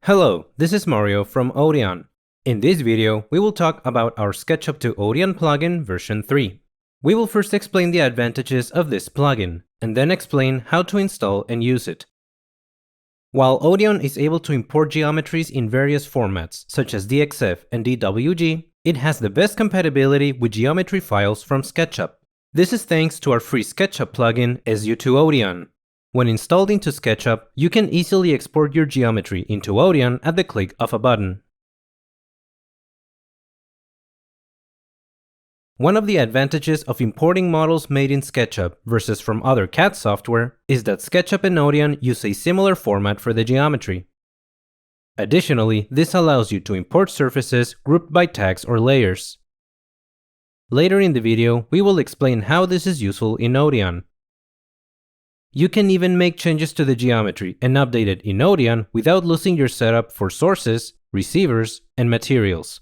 Hello, this is Mario from Odeon. In this video, we will talk about our SketchUp to Odeon plugin version 3. We will first explain the advantages of this plugin, and then explain how to install and use it. While Odeon is able to import geometries in various formats, such as DXF and DWG, it has the best compatibility with geometry files from SketchUp. This is thanks to our free SketchUp plugin, SU2Odeon. When installed into SketchUp, you can easily export your geometry into Odeon at the click of a button. One of the advantages of importing models made in SketchUp versus from other CAD software is that SketchUp and Odeon use a similar format for the geometry. Additionally, this allows you to import surfaces grouped by tags or layers. Later in the video, we will explain how this is useful in Odeon. You can even make changes to the geometry and update it in Odeon without losing your setup for sources, receivers, and materials.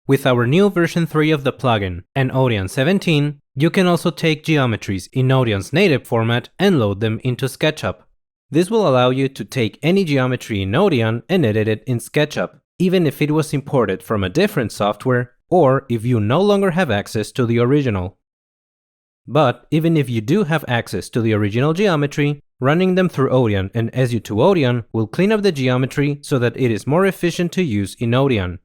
With our new version 3 of the plugin and Odeon 17, you can also take geometries in Odeon's native format and load them into SketchUp. This will allow you to take any geometry in Odeon and edit it in SketchUp, even if it was imported from a different software or if you no longer have access to the original. But even if you do have access to the original geometry, running them through Odeon and SU2Odeon will clean up the geometry so that it is more efficient to use in Odeon.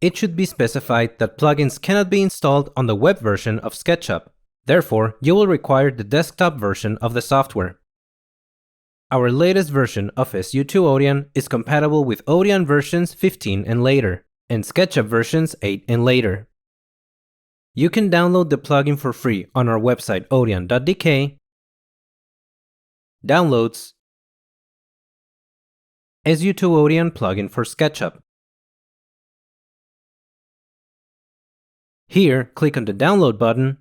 It should be specified that plugins cannot be installed on the web version of SketchUp. Therefore, you will require the desktop version of the software. Our latest version of SU2Odeon is compatible with Odeon versions 15 and later, and SketchUp versions 8 and later. You can download the plugin for free on our website odeon.dk, Downloads, SU2Odeon plugin for SketchUp. Here, click on the download button,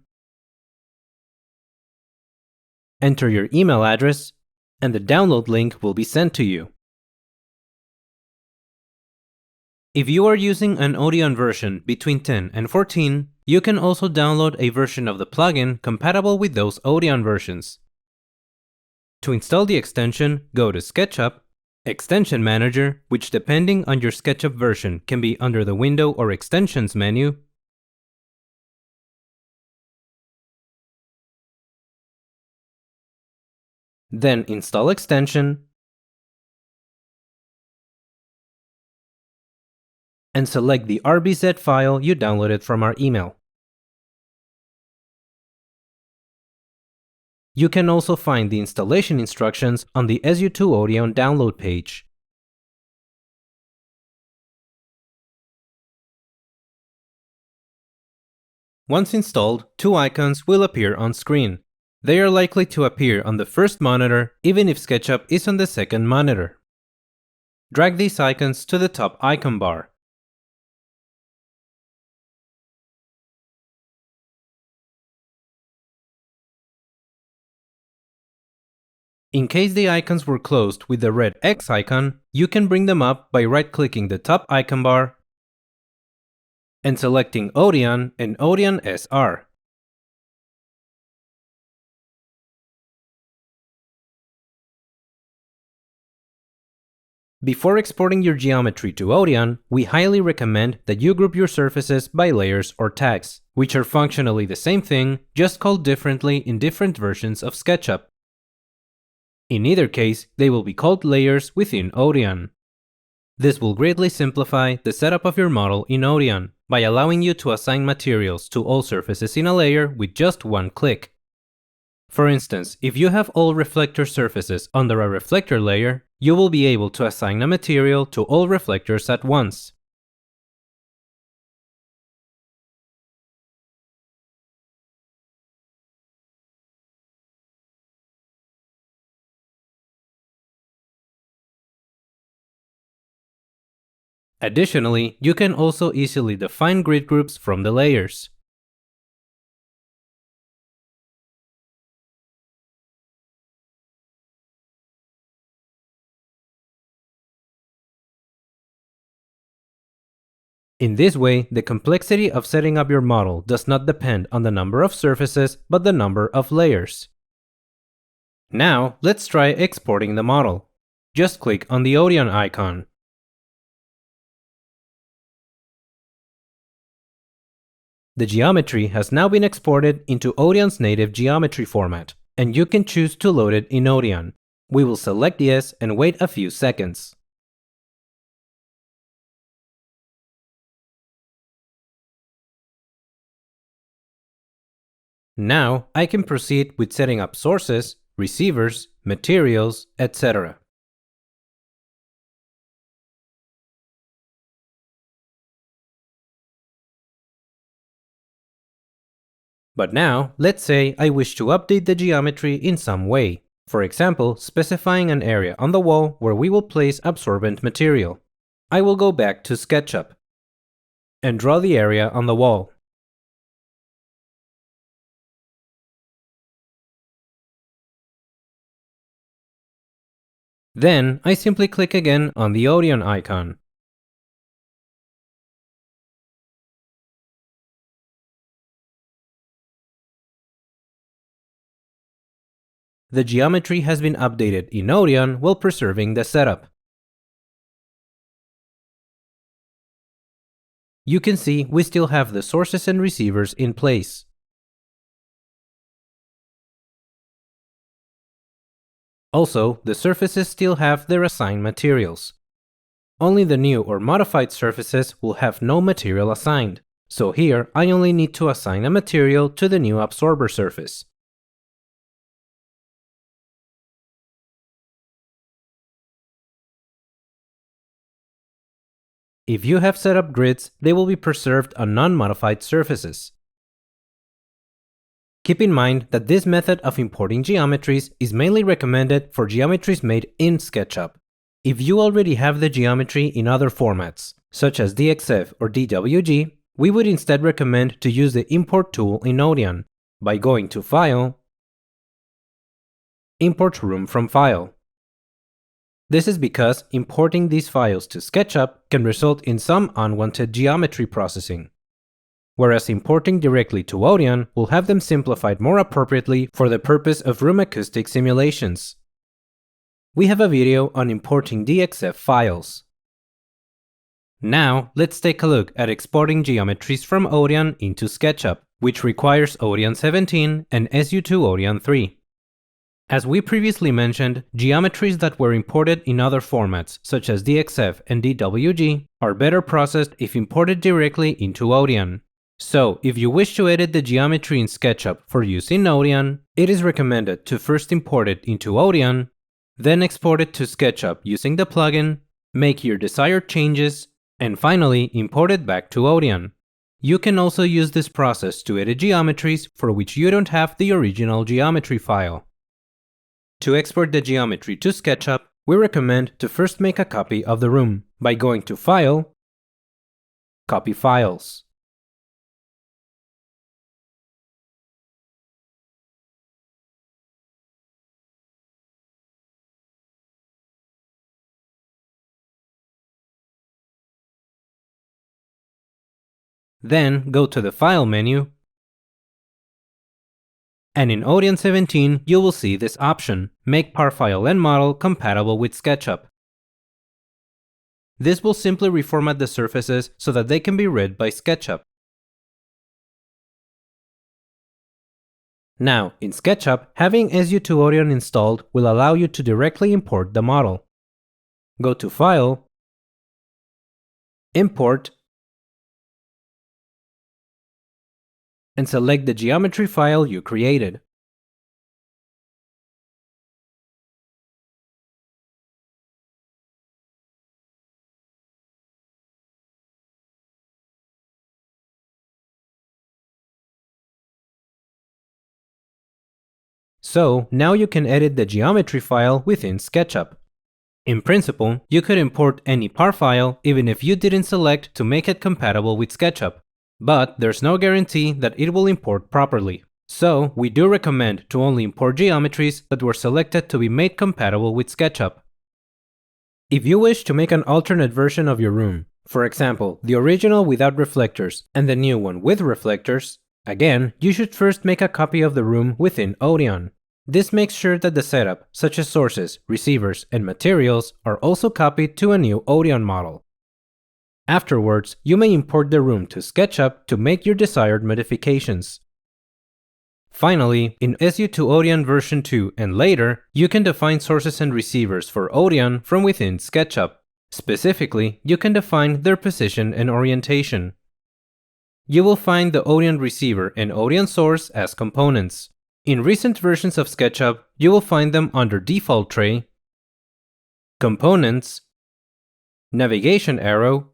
enter your email address, and the download link will be sent to you. If you are using an Odeon version between 10 and 14, you can also download a version of the plugin compatible with those Odeon versions. To install the extension, go to SketchUp, Extension Manager, which depending on your SketchUp version can be under the Window or Extensions menu, then install extension, and select the RBZ file you downloaded from our email. You can also find the installation instructions on the SU2Odeon download page. Once installed, two icons will appear on screen. They are likely to appear on the first monitor even if SketchUp is on the second monitor. Drag these icons to the top icon bar. In case the icons were closed with the red X icon, you can bring them up by right-clicking the top icon bar and selecting Odeon and Odeon SR. Before exporting your geometry to Odeon, we highly recommend that you group your surfaces by layers or tags, which are functionally the same thing, just called differently in different versions of SketchUp. In either case, they will be called layers within Odeon. This will greatly simplify the setup of your model in Odeon by allowing you to assign materials to all surfaces in a layer with just one click. For instance, if you have all reflector surfaces under a reflector layer, you will be able to assign a material to all reflectors at once. Additionally, you can also easily define grid groups from the layers. In this way, the complexity of setting up your model does not depend on the number of surfaces, but the number of layers. Now, let's try exporting the model. Just click on the Odeon icon. The geometry has now been exported into Odeon's native geometry format, and you can choose to load it in Odeon. We will select yes and wait a few seconds. Now, I can proceed with setting up sources, receivers, materials, etc. But now, let's say I wish to update the geometry in some way. For example, specifying an area on the wall where we will place absorbent material. I will go back to SketchUp and draw the area on the wall. Then, I simply click again on the Odeon icon. The geometry has been updated in Odeon while preserving the setup. You can see we still have the sources and receivers in place. Also, the surfaces still have their assigned materials. Only the new or modified surfaces will have no material assigned. So here, I only need to assign a material to the new absorber surface. If you have set up grids, they will be preserved on non-modified surfaces. Keep in mind that this method of importing geometries is mainly recommended for geometries made in SketchUp. If you already have the geometry in other formats, such as DXF or DWG, we would instead recommend to use the Import tool in Odeon by going to File, Import Room from File. This is because importing these files to SketchUp can result in some unwanted geometry processing, whereas importing directly to Odeon will have them simplified more appropriately for the purpose of room acoustic simulations. We have a video on importing DXF files. Now, let's take a look at exporting geometries from Odeon into SketchUp, which requires Odeon 17 and SU2Odeon 3. As we previously mentioned, geometries that were imported in other formats, such as DXF and DWG, are better processed if imported directly into Odeon. So, if you wish to edit the geometry in SketchUp for use in Odeon, it is recommended to first import it into Odeon, then export it to SketchUp using the plugin, make your desired changes, and finally import it back to Odeon. You can also use this process to edit geometries for which you don't have the original geometry file. To export the geometry to SketchUp, we recommend to first make a copy of the room by going to File, Copy Files. Then go to the File menu, and in Odeon 17 you will see this option, Make Par File and Model Compatible with SketchUp. This will simply reformat the surfaces so that they can be read by SketchUp. Now, in SketchUp, having SU2Odeon installed will allow you to directly import the model. Go to File, Import, and select the geometry file you created. So, now you can edit the geometry file within SketchUp. In principle, you could import any par file even if you didn't select to make it compatible with SketchUp. But there's no guarantee that it will import properly. So, we do recommend to only import geometries that were selected to be made compatible with SketchUp. If you wish to make an alternate version of your room, for example, the original without reflectors and the new one with reflectors, again, you should first make a copy of the room within Odeon. This makes sure that the setup, such as sources, receivers, and materials, are also copied to a new Odeon model. Afterwards, you may import the room to SketchUp to make your desired modifications. Finally, in SU2Odeon version 2 and later, you can define sources and receivers for Odeon from within SketchUp. Specifically, you can define their position and orientation. You will find the Odeon receiver and Odeon source as components. In recent versions of SketchUp, you will find them under Default Tray, Components, Navigation Arrow,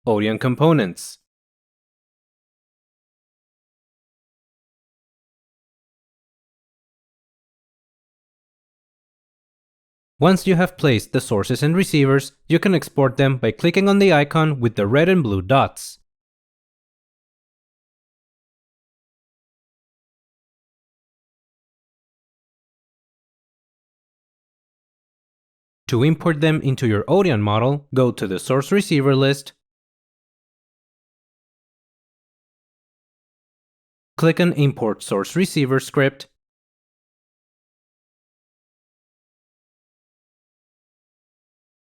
Odeon Components. Once you have placed the sources and receivers, you can export them by clicking on the icon with the red and blue dots. To import them into your Odeon model, go to the Source Receiver list, click on Import Source Receiver script,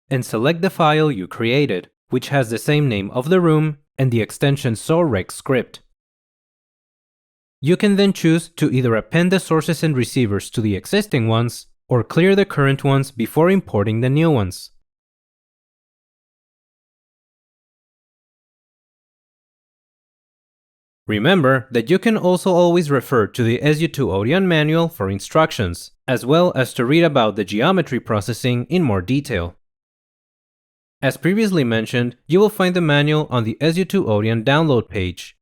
and select the file you created, which has the same name of the room and the extension SOREC script. You can then choose to either append the sources and receivers to the existing ones, or clear the current ones before importing the new ones. Remember that you can also always refer to the SU2Odeon manual for instructions, as well as to read about the geometry processing in more detail. As previously mentioned, you will find the manual on the SU2Odeon download page.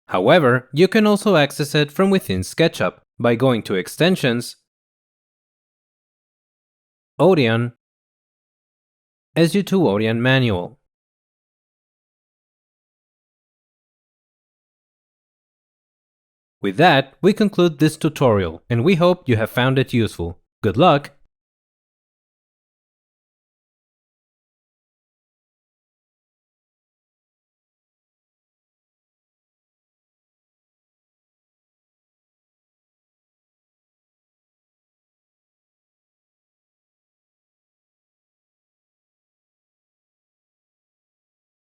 However, you can also access it from within SketchUp by going to Extensions, Odeon, SU2Odeon Manual. With that, we conclude this tutorial, and we hope you have found it useful. Good luck!